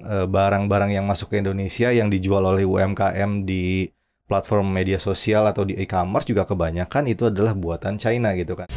barang-barang yang masuk ke Indonesia yang dijual oleh UMKM di platform media sosial atau di e-commerce juga kebanyakan itu adalah buatan China gitu kan.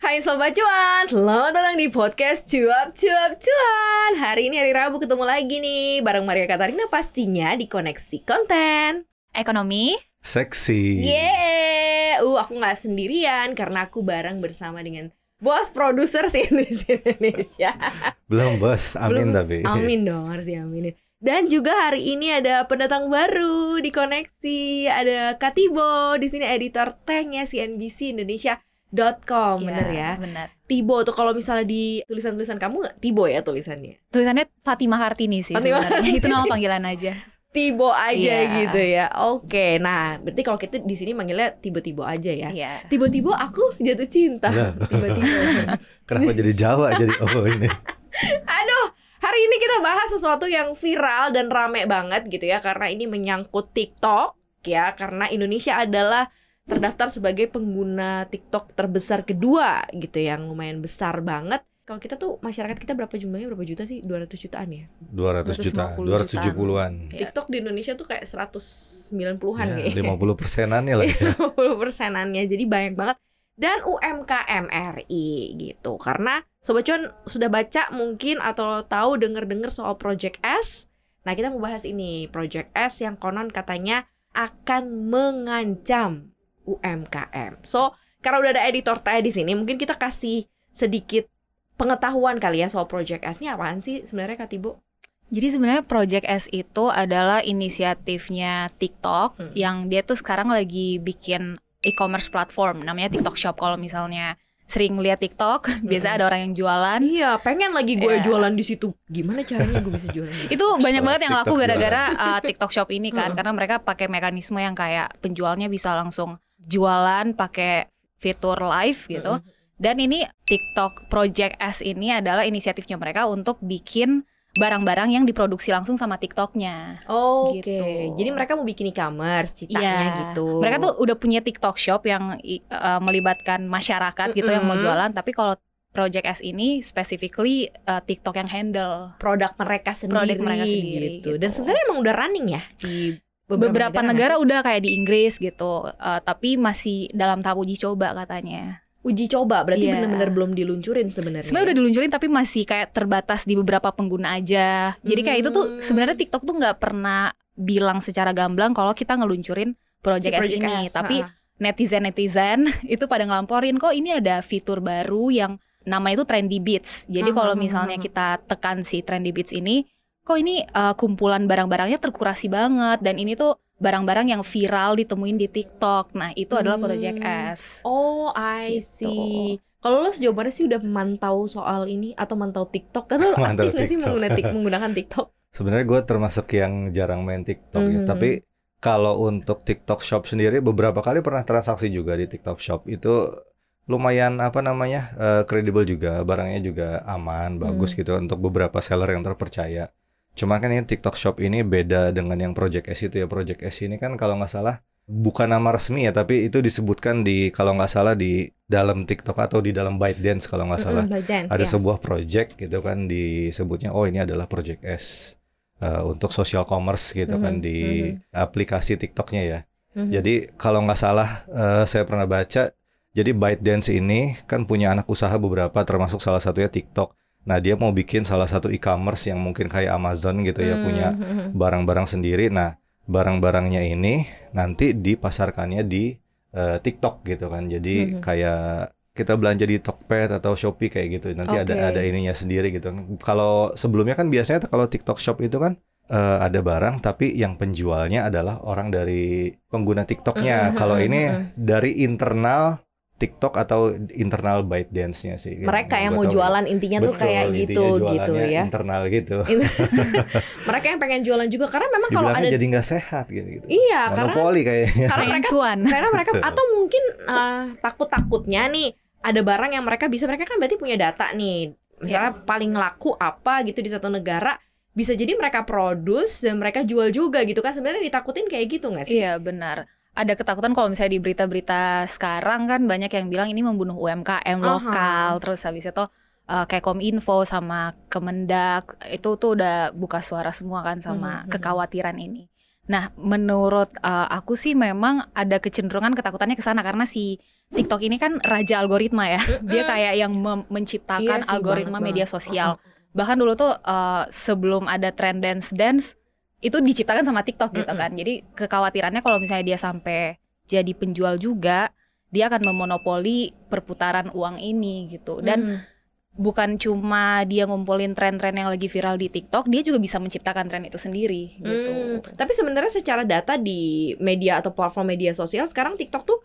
Hai Sobat Cuan, selamat datang di podcast Cuap Cuan. Hari ini hari Rabu ketemu lagi nih bareng Maria Katarina pastinya di Koneksi Konten Ekonomi Seksi. Yeay, aku gak sendirian karena aku bareng bersama dengan bos produser CNBC Indonesia. Belum bos, amin tapi. Amin dong, harus diaminin. Dan juga hari ini ada pendatang baru di Koneksi, ada Katibo, di sini editor tech-nya CNBC Indonesia.com, bener ya? Bener. Tibo tuh kalau misalnya di tulisan-tulisan kamu nggak Tibo ya tulisannya? Tulisannya Fatimah Kartini sih sebenarnya. Itu nama panggilan aja. Tibo aja Iya. gitu ya. Oke, nah berarti kalau kita di sini manggilnya Tibo-Tibo aja ya. Iya. Tiba-tiba aku jatuh cinta. Ya. Tiba-tiba. Kenapa jadi Jawa jadi ini? Aduh, hari ini kita bahas sesuatu yang viral dan rame banget gitu ya, karena ini menyangkut TikTok ya, karena Indonesia adalah terdaftar sebagai pengguna TikTok terbesar kedua gitu, yang lumayan besar banget. Kalau kita tuh masyarakat kita berapa jumlahnya, berapa juta sih? 200 jutaan ya? 200 juta, 270-an. TikTok di Indonesia tuh kayak 190-an Ya, kayaknya. 50%-annya lah ya. 50%-annya, jadi banyak banget. Dan UMKM RI gitu. Karena Sobat Cuan sudah baca mungkin atau tahu denger-dengar soal Project S. Nah, kita mau bahas ini, Project S yang konon katanya akan mengancam UMKM. So, karena udah ada editor teh di sini, mungkin kita kasih sedikit pengetahuan kali ya soal Project S. Ini apaan sih sebenarnya, Kak Tibo? Jadi sebenarnya Project S itu adalah inisiatifnya TikTok yang dia tuh sekarang lagi bikin e-commerce platform namanya TikTok Shop. Kalau misalnya sering lihat TikTok, biasa ada orang yang jualan. Iya, pengen lagi gue Iya. jualan di situ. Gimana caranya gue bisa jualan? Itu banyak banget yang laku TikTok gara-gara TikTok Shop ini kan, karena mereka pakai mekanisme yang kayak penjualnya bisa langsung jualan pakai fitur live gitu. Dan ini TikTok Project S ini adalah inisiatifnya mereka untuk bikin barang-barang yang diproduksi langsung sama TikToknya. Oke, Gitu. jadi mereka mau bikin e-commerce, citanya Iya. gitu. Mereka tuh udah punya TikTok Shop yang melibatkan masyarakat gitu yang mau jualan. Tapi kalau Project S ini specifically TikTok yang handle produk mereka sendiri, gitu. Dan sebenarnya emang udah running ya di beberapa negara nggak udah kayak di Inggris gitu. Tapi masih dalam tahap uji coba katanya. sih? Uji coba, berarti Iya. benar-benar belum diluncurin sebenarnya. Sebenarnya udah diluncurin tapi masih kayak terbatas di beberapa pengguna aja. Jadi kayak itu tuh sebenarnya TikTok tuh nggak pernah bilang secara gamblang kalau kita ngeluncurin Project S ini. Tapi netizen itu pada ngelamporin kok ini ada fitur baru yang namanya itu Trendy Beats. Jadi kalau misalnya kita tekan si Trendy Beats ini, kok ini kumpulan barang-barangnya terkurasi banget. Dan ini tuh barang-barang yang viral ditemuin di TikTok. Nah itu adalah Project S. Oh, I Gitu. see. Kalau lo sejauh mana sih udah memantau soal ini atau mantau TikTok? Atau Mantau aktif nggak sih TikTok. menggunakan TikTok? Sebenarnya gue termasuk yang jarang main TikTok ya. Mhm. Tapi kalau untuk TikTok Shop sendiri beberapa kali pernah transaksi juga di TikTok Shop. Itu lumayan kredibel juga, barangnya juga aman, bagus gitu untuk beberapa seller yang terpercaya. Cuma kan ini TikTok Shop ini beda dengan yang Project S itu ya. Project S ini kan kalau nggak salah bukan nama resmi ya, tapi itu disebutkan di kalau nggak salah di dalam TikTok atau di dalam ByteDance kalau nggak salah. ByteDance, Ada yes. sebuah project gitu kan disebutnya, oh ini adalah Project S untuk social commerce gitu kan di aplikasi TikToknya ya. Jadi kalau nggak salah saya pernah baca, jadi ByteDance ini kan punya anak usaha beberapa termasuk salah satunya TikTok. Nah dia mau bikin salah satu e-commerce yang mungkin kayak Amazon gitu ya, punya barang-barang sendiri. Nah barang-barangnya ini nanti dipasarkannya di TikTok gitu kan. Jadi kayak kita belanja di Tokped atau Shopee kayak gitu. Nanti ada ininya sendiri gitu. Kalau sebelumnya kan biasanya kalau TikTok Shop itu kan ada barang tapi yang penjualnya adalah orang dari pengguna TikToknya. Kalau ini dari internal TikTok atau internal ByteDance-nya sih. Mereka yang mau jualan intinya tuh kayak gitu ya. Internal gitu. Mereka yang pengen jualan juga karena memang kalau ada jadi nggak sehat gitu. Iya, monopoli kayaknya. Karena mereka cuan. Karena mereka atau mungkin takutnya nih ada barang yang mereka kan berarti punya data nih. Misalnya paling laku apa gitu di satu negara, bisa jadi mereka produce dan mereka jual juga gitu kan. Sebenarnya ditakutin kayak gitu nggak sih? Iya benar. ada ketakutan kalau misalnya di berita-berita sekarang kan banyak yang bilang ini membunuh UMKM lokal. Terus habis itu kayak Kominfo sama Kemendak itu tuh udah buka suara semua kan sama kekhawatiran ini. Nah, menurut aku sih memang ada kecenderungan ketakutannya ke sana karena si TikTok ini kan raja algoritma ya. Dia kayak yang menciptakan algoritma media sosial. Bahkan dulu tuh sebelum ada tren dance itu diciptakan sama TikTok gitu kan. Jadi kekhawatirannya kalau misalnya dia sampai jadi penjual juga, dia akan memonopoli perputaran uang ini gitu. Dan bukan cuma dia ngumpulin tren-tren yang lagi viral di TikTok, dia juga bisa menciptakan tren itu sendiri gitu. Tapi sebenarnya secara data di media atau platform media sosial sekarang TikTok tuh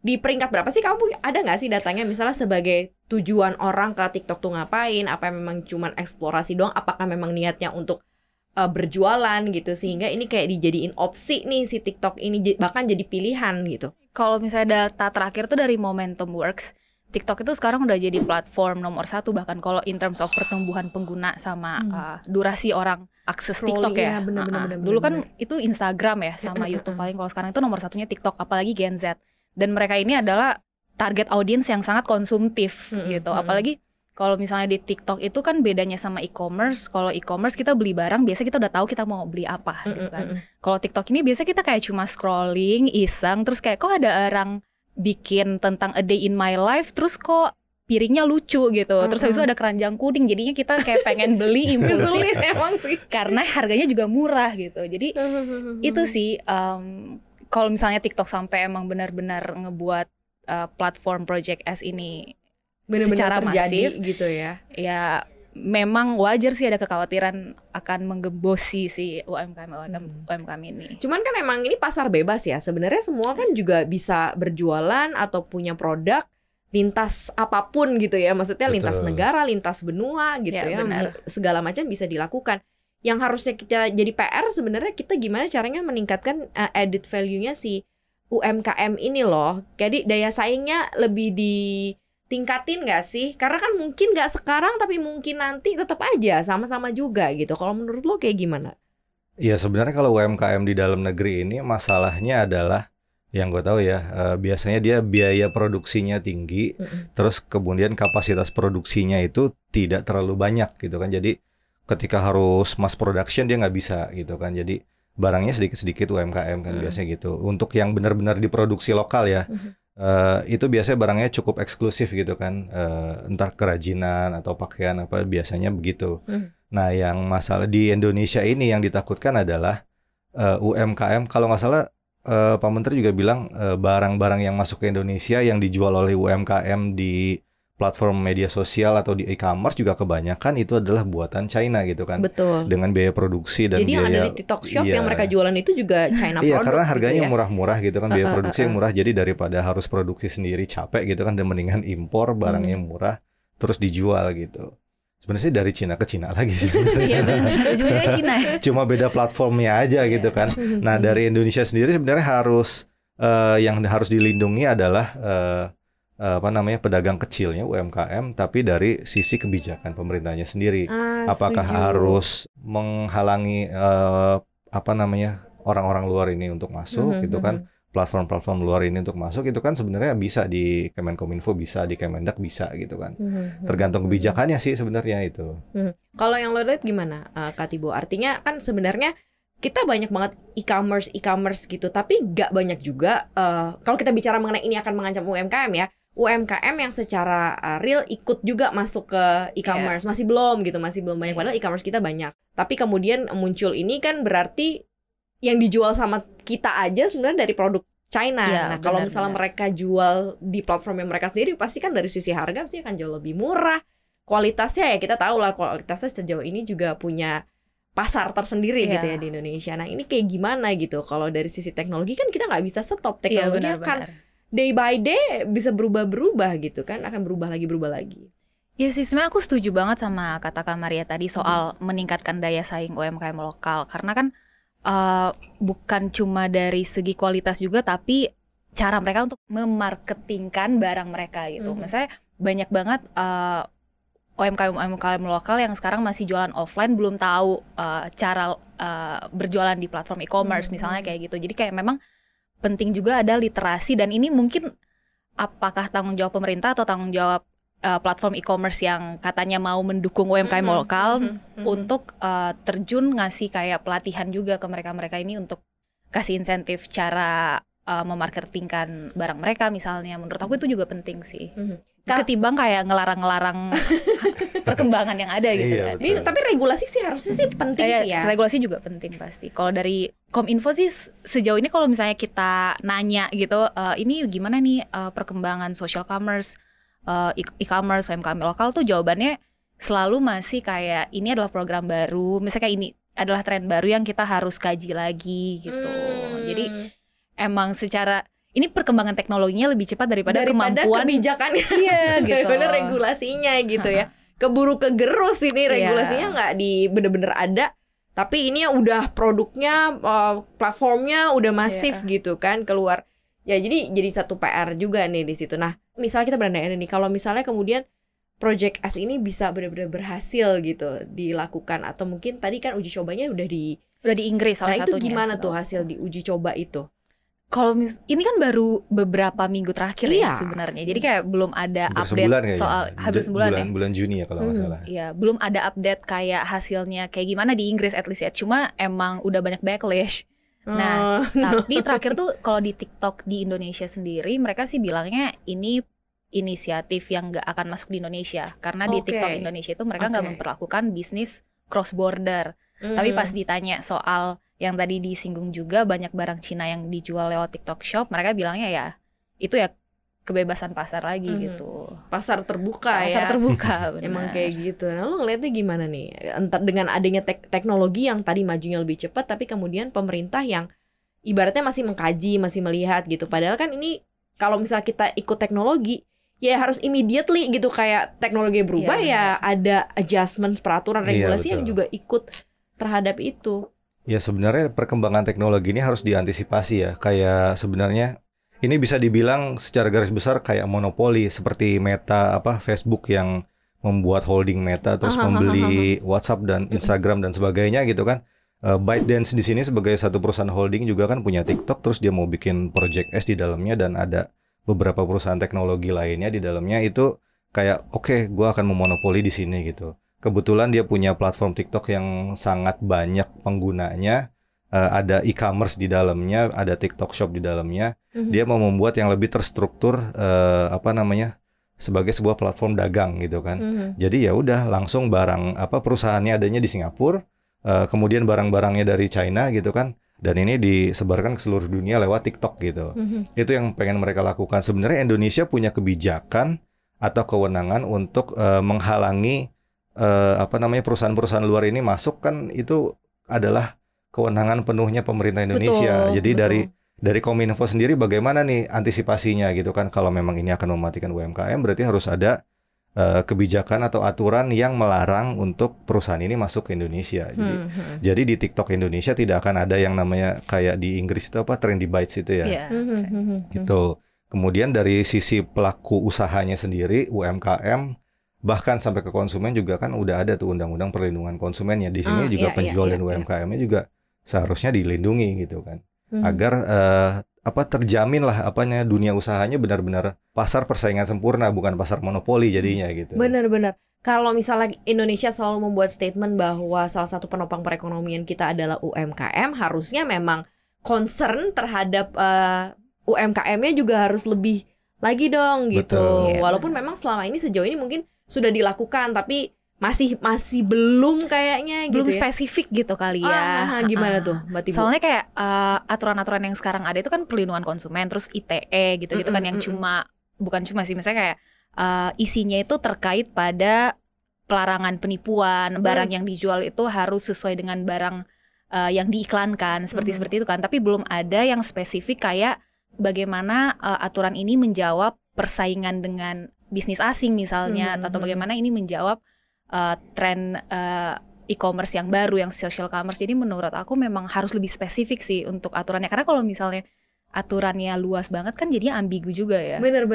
di peringkat berapa sih? Kamu ada nggak sih datanya? Misalnya sebagai tujuan orang ke TikTok tuh ngapain? Apa memang cuman eksplorasi doang? Apakah memang niatnya untuk berjualan gitu, sehingga ini kayak dijadiin opsi nih si TikTok ini bahkan jadi pilihan gitu. Kalau misalnya data terakhir tuh dari Momentum Works, TikTok itu sekarang udah jadi platform nomor 1 bahkan kalau in terms of pertumbuhan pengguna sama durasi orang akses TikTok ya. Bener, dulu kan itu Instagram ya sama YouTube paling, kalau sekarang itu nomor 1-nya TikTok, apalagi Gen Z. Dan mereka ini adalah target audience yang sangat konsumtif gitu, apalagi kalau misalnya di TikTok itu kan bedanya sama e-commerce. Kalau e-commerce kita beli barang, biasa kita udah tahu kita mau beli apa gitu kan. Kalau TikTok ini biasa kita kayak cuma scrolling, iseng, terus kayak kok ada orang bikin tentang a day in my life, terus kok piringnya lucu gitu. Terus habis itu ada keranjang kuning, jadinya kita kayak pengen beli impulsif. Emang sih. Karena harganya juga murah gitu. Jadi itu sih kalau misalnya TikTok sampai emang benar-benar ngebuat platform Project S ini secara masif gitu ya. Ya memang wajar sih ada kekhawatiran akan menggembosi si UMKM ini. Cuman kan emang ini pasar bebas ya. Sebenarnya semua kan juga bisa berjualan atau punya produk lintas apapun gitu ya. Maksudnya lintas negara, lintas benua gitu ya. Segala macam bisa dilakukan. Yang harusnya kita jadi PR sebenarnya kita gimana caranya meningkatkan added value-nya si UMKM ini loh. Jadi daya saingnya lebih tingkatin nggak sih? Karena kan mungkin nggak sekarang tapi mungkin nanti tetap aja sama-sama juga gitu. Kalau menurut lo kayak gimana? Ya sebenarnya kalau UMKM di dalam negeri ini masalahnya adalah yang gue tahu ya biasanya dia biaya produksinya tinggi, terus kemudian kapasitas produksinya itu tidak terlalu banyak gitu kan. Jadi ketika harus mass production dia nggak bisa gitu kan. Jadi barangnya sedikit-sedikit UMKM kan biasanya gitu. Untuk yang benar-benar diproduksi lokal ya. Itu biasanya barangnya cukup eksklusif gitu kan, entah kerajinan atau pakaian apa biasanya begitu. Nah yang masalah di Indonesia ini yang ditakutkan adalah UMKM, kalau nggak salah Pak Menteri juga bilang barang-barang yang masuk ke Indonesia yang dijual oleh UMKM di platform media sosial atau di e-commerce juga kebanyakan itu adalah buatan China gitu kan. Betul. Dengan biaya produksi dan jadi biaya. Jadi yang ada di TikTok Shop yang mereka jualan itu juga China produk. Iya, karena harganya gitu ya? murah-murah gitu kan, biaya produksi yang murah. Jadi daripada harus produksi sendiri capek gitu kan, dan mendingan impor barangnya murah terus dijual gitu. Sebenarnya sih dari Cina ke Cina lagi sih. Iya benar. Ujungnya Cina. Cuma beda platformnya aja gitu kan. Nah dari Indonesia sendiri sebenarnya harus yang harus dilindungi adalah pedagang kecilnya UMKM, tapi dari sisi kebijakan pemerintahnya sendiri. Apakah harus menghalangi orang-orang luar ini untuk masuk gitu kan, platform-platform luar ini untuk masuk itu kan sebenarnya bisa di Kemenkominfo, bisa di Kemendak, bisa gitu kan. Tergantung kebijakannya sih sebenarnya itu. Kalau yang lo lihat gimana, Kak Tibo? Artinya kan sebenarnya kita banyak banget e-commerce gitu, tapi nggak banyak juga. Kalau kita bicara mengenai ini akan mengancam UMKM ya, UMKM yang secara real ikut juga masuk ke e-commerce. Masih belum banyak, padahal e-commerce kita banyak. Tapi kemudian muncul ini kan berarti yang dijual sama kita aja sebenarnya dari produk China. Nah kalau misalnya mereka jual di platform yang mereka sendiri, pasti kan dari sisi harga pasti akan jauh lebih murah. Kualitasnya ya kita tahu lah, kualitasnya sejauh ini juga punya pasar tersendiri gitu ya di Indonesia. Nah ini kayak gimana gitu? Kalau dari sisi teknologi kan kita nggak bisa stop, teknologi kan day by day bisa berubah-berubah gitu kan, akan berubah lagi. Ya sih, sebenarnya aku setuju banget sama kata Kak Maria tadi soal meningkatkan daya saing UMKM lokal. Karena kan bukan cuma dari segi kualitas juga, tapi cara mereka untuk memarketingkan barang mereka gitu. Misalnya banyak banget UMKM lokal yang sekarang masih jualan offline, belum tahu cara berjualan di platform e-commerce misalnya kayak gitu. Jadi kayak memang penting juga ada literasi, dan ini mungkin apakah tanggung jawab pemerintah atau tanggung jawab platform e-commerce yang katanya mau mendukung UMKM lokal untuk terjun ngasih kayak pelatihan juga ke mereka-mereka ini untuk kasih insentif cara memarketingkan barang mereka misalnya. Menurut aku itu juga penting sih. Ketimbang kayak ngelarang-ngelarang perkembangan yang ada gitu kan. Tapi regulasi sih harusnya sih penting sih ya. Regulasi juga penting pasti. Kalau dari Kominfo sih sejauh ini kalau misalnya kita nanya gitu, ini gimana nih perkembangan social commerce, e-commerce, UMKM lokal, tuh jawabannya selalu masih kayak ini adalah program baru, misalnya kayak ini adalah tren baru yang kita harus kaji lagi gitu. Jadi emang secara ini perkembangan teknologinya lebih cepat daripada kemampuan kebijakannya, iya gitu, daripada regulasinya gitu ya. Keburu kegerus ini regulasinya nggak bener-bener ada, tapi ini udah produknya, platformnya udah masif gitu kan keluar. Ya jadi satu PR juga nih di situ. Nah, misalnya kita berandai nih, kalau misalnya kemudian Project S ini bisa benar-benar berhasil gitu dilakukan, atau mungkin tadi kan uji cobanya udah di Inggris salah satunya. Itu gimana tuh hasil di uji coba itu? Kalau ini kan baru beberapa minggu terakhir ya sebenarnya. Jadi kayak belum ada update soal hampir sebulan ya. Bulan Juni ya kalau nggak salah. Iya, belum ada update kayak hasilnya kayak gimana di Inggris at least ya. Cuma emang udah banyak backlash. Nah, tapi terakhir tuh kalau di TikTok di Indonesia sendiri, mereka sih bilangnya ini inisiatif yang nggak akan masuk di Indonesia, karena di TikTok Indonesia itu mereka nggak memperlakukan bisnis cross border. Tapi pas ditanya soal yang tadi disinggung juga banyak barang Cina yang dijual lewat TikTok Shop, mereka bilangnya ya itu ya kebebasan pasar lagi gitu. Pasar terbuka Pasar terbuka, benar. Emang kayak gitu. Nah, lo ngeliatnya gimana nih? Entar dengan adanya teknologi yang tadi majunya lebih cepat, tapi kemudian pemerintah yang ibaratnya masih mengkaji, masih melihat gitu. Padahal kan ini kalau misalnya kita ikut teknologi, ya harus immediately gitu, kayak teknologi berubah ada adjustment peraturan regulasi yang juga ikut terhadap itu. Ya sebenarnya perkembangan teknologi ini harus diantisipasi ya. Kayak sebenarnya ini bisa dibilang secara garis besar kayak monopoli seperti Meta, Facebook yang membuat holding Meta terus membeli WhatsApp dan Instagram dan sebagainya gitu kan. ByteDance di sini sebagai satu perusahaan holding juga kan punya TikTok, terus dia mau bikin Project S di dalamnya dan ada beberapa perusahaan teknologi lainnya di dalamnya. Itu kayak gue akan memonopoli di sini gitu. Kebetulan dia punya platform TikTok yang sangat banyak penggunanya. Ada e-commerce di dalamnya, ada TikTok Shop di dalamnya. Dia mau membuat yang lebih terstruktur, sebagai sebuah platform dagang gitu kan. Jadi ya udah langsung barang perusahaannya adanya di Singapura, kemudian barang-barangnya dari China gitu kan. Dan ini disebarkan ke seluruh dunia lewat TikTok gitu. Itu yang pengen mereka lakukan. Sebenarnya Indonesia punya kebijakan atau kewenangan untuk menghalangi perusahaan-perusahaan luar ini masuk, kan itu adalah kewenangan penuhnya pemerintah Indonesia. Jadi dari Kominfo sendiri bagaimana nih antisipasinya gitu kan. Kalau memang ini akan mematikan UMKM, berarti harus ada kebijakan atau aturan yang melarang untuk perusahaan ini masuk ke Indonesia. Jadi di TikTok Indonesia tidak akan ada yang namanya kayak di Inggris itu Trendy Bites itu ya. Gitu. Kemudian dari sisi pelaku usahanya sendiri, UMKM, bahkan sampai ke konsumen juga kan udah ada tuh undang-undang perlindungan konsumennya. Di sini juga penjual dan UMKM-nya juga seharusnya dilindungi gitu kan, agar terjamin lah dunia usahanya benar-benar pasar persaingan sempurna, bukan pasar monopoli jadinya gitu. Benar-benar. Kalau misalnya Indonesia selalu membuat statement bahwa salah satu penopang perekonomian kita adalah UMKM, harusnya memang concern terhadap UMKM-nya juga harus lebih lagi dong gitu. Betul. Walaupun memang selama ini sejauh ini mungkin sudah dilakukan, tapi masih belum kayaknya gitu. Belum spesifik gitu kali ya. Gimana tuh Mbak Tibu? Soalnya kayak aturan-aturan yang sekarang ada itu kan perlindungan konsumen, terus ITE gitu-gitu kan yang bukan cuma sih, misalnya kayak isinya itu terkait pada pelarangan penipuan, barang yang dijual itu harus sesuai dengan barang yang diiklankan, seperti itu kan. Tapi belum ada yang spesifik kayak bagaimana aturan ini menjawab persaingan dengan bisnis asing misalnya, atau bagaimana ini menjawab tren e-commerce yang baru, yang social commerce. Jadi menurut aku memang harus lebih spesifik sih untuk aturannya, karena kalau misalnya aturannya luas banget kan jadinya ambigu juga ya. Benar.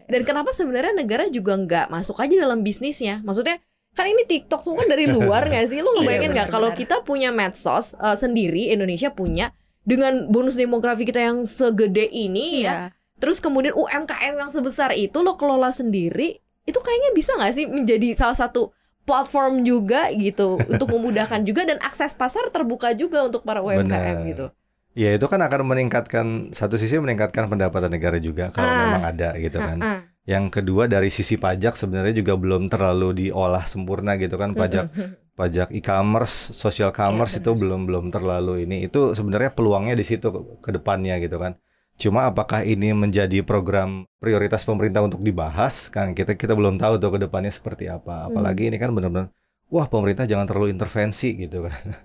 Dan kenapa sebenarnya negara juga nggak masuk aja dalam bisnisnya? Maksudnya kan ini TikTok semua kan dari luar nggak sih? Lu ngebayangin nggak kalau kita punya medsos sendiri, Indonesia punya, dengan bonus demografi kita yang segede ini ya, terus kemudian UMKM yang sebesar itu lo kelola sendiri, itu kayaknya bisa nggak sih menjadi salah satu platform juga gitu untuk memudahkan juga, dan akses pasar terbuka juga untuk para UMKM gitu. Ya itu kan akan meningkatkan, satu sisi meningkatkan pendapatan negara juga kalau memang ada gitu kan. Yang kedua dari sisi pajak sebenarnya juga belum terlalu diolah sempurna gitu kan, pajak e-commerce, social commerce itu belum terlalu ini. Itu sebenarnya peluangnya di situ ke depannya gitu kan. Cuma apakah ini menjadi program prioritas pemerintah untuk dibahas kan, kita belum tahu tuh ke depannya seperti apa. Apalagi ini kan benar-benar wah, pemerintah jangan terlalu intervensi gitu kan.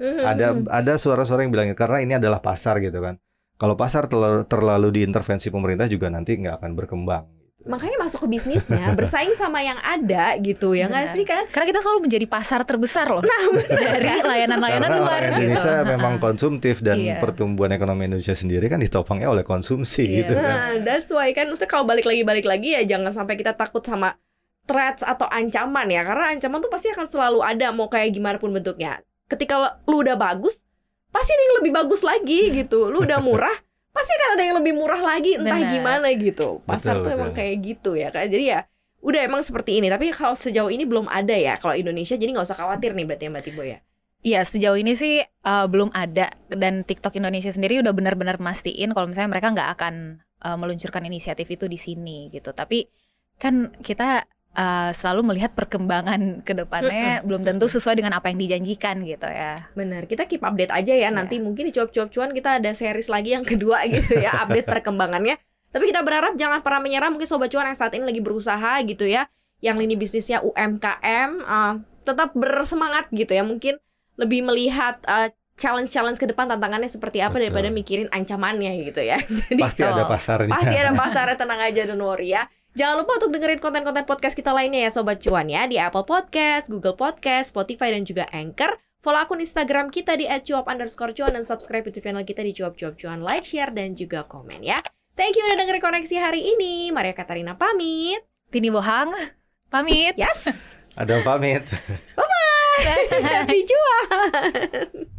Ada suara-suara yang bilang karena ini adalah pasar gitu kan. Kalau pasar terlalu diintervensi pemerintah juga nanti nggak akan berkembang. Makanya masuk ke bisnisnya, bersaing sama yang ada gitu ya nggak sih kan? Karena kita selalu menjadi pasar terbesar loh. Dari layanan-layanan luar. Karena Indonesia memang konsumtif dan pertumbuhan ekonomi Indonesia sendiri kan ditopangnya oleh konsumsi gitu kan. That's why kan, kalau balik lagi ya jangan sampai kita takut sama threats atau ancaman ya, karena ancaman tuh pasti akan selalu ada mau kayak gimana pun bentuknya. Ketika lu udah bagus, pasti ada yang lebih bagus lagi gitu. Lu udah murah, pasti akan ada yang lebih murah lagi, entah gimana gitu. Pasar tuh emang kayak gitu ya kan. Jadi ya udah emang seperti ini. Tapi kalau sejauh ini belum ada ya kalau Indonesia, jadi nggak usah khawatir nih berarti Mbak Tibo ya. Iya, sejauh ini sih belum ada, dan TikTok Indonesia sendiri udah benar-benar mastiin kalau misalnya mereka nggak akan meluncurkan inisiatif itu di sini gitu. Tapi kan kita selalu melihat perkembangan ke depannya belum tentu sesuai dengan apa yang dijanjikan gitu ya. Benar, kita keep update aja ya. Nanti mungkin di Cuap-Cuap Cuan kita ada series lagi yang kedua gitu ya, update perkembangannya. Tapi kita berharap jangan pernah menyerah. Mungkin Sobat Cuan yang saat ini lagi berusaha gitu ya, yang lini bisnisnya UMKM, tetap bersemangat gitu ya. Mungkin lebih melihat challenge ke depan, tantangannya seperti apa daripada mikirin ancamannya gitu ya. Jadi pasti ada pasarnya. Pasti ada pasarnya, tenang aja, don't worry ya. Jangan lupa untuk dengerin konten-konten podcast kita lainnya ya Sobat Cuan ya, di Apple Podcast, Google Podcast, Spotify, dan juga Anchor. Follow akun Instagram kita di @cuap_cuan dan subscribe YouTube channel kita di Cuap-Cuap Cuan. Like, share, dan juga komen ya. Thank you udah dengerin koneksi hari ini. Maria Katarina pamit. Tini Bohang pamit. Yes. Adam pamit. Bye-bye. Happy Cuan.